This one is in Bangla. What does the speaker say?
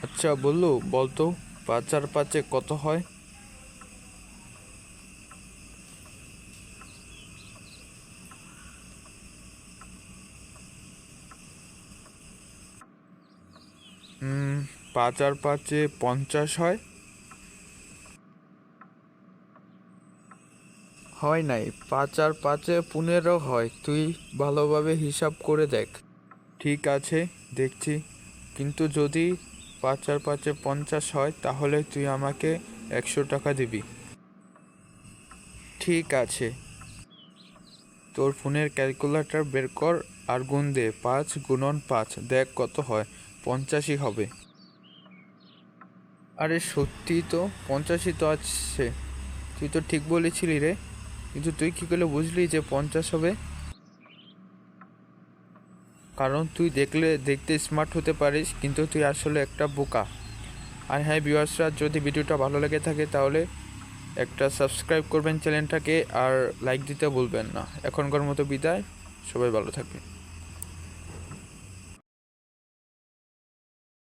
আচ্ছা বললো, বলতো 5 আর 5-এ কত হয়? হুম, 5 আর 5-এ 50 হয়। হয় নাই, 5 আর 5-এ 15 হয়। তুই ভালোভাবে হিসাব করে দেখ। ঠিক আছে, দেখছি। কিন্তু যদি 5 আর 5-এ 50 হয় তাহলে তুই আমাকে 100 টাকা দিবি। ঠিক আছে, তোর ফোনের ক্যালকুলেটর বের কর আর গুণ দে। 5 × 5 দেখ কত হয়। 85 হবে। আরে সত্যি তো, 85 তো আছে। তুই তো ঠিক বলেছিলি রে। কিন্তু তুই কী করে বুঝলি যে 50 হবে? কারণ তুই দেখতে স্মার্ট হতে পারিস, কিন্তু তুই আসলে একটা বোকা। আর হ্যাঁ ভিউয়ার্সরা, যদি ভিডিওটা ভালো লেগে থাকে তাহলে একটা সাবস্ক্রাইব করবেন চ্যানেলটাকে, আর লাইক দিতে ভুলবেন না। এখনকার মতো বিদায়, সবাই ভালো থাকবেন।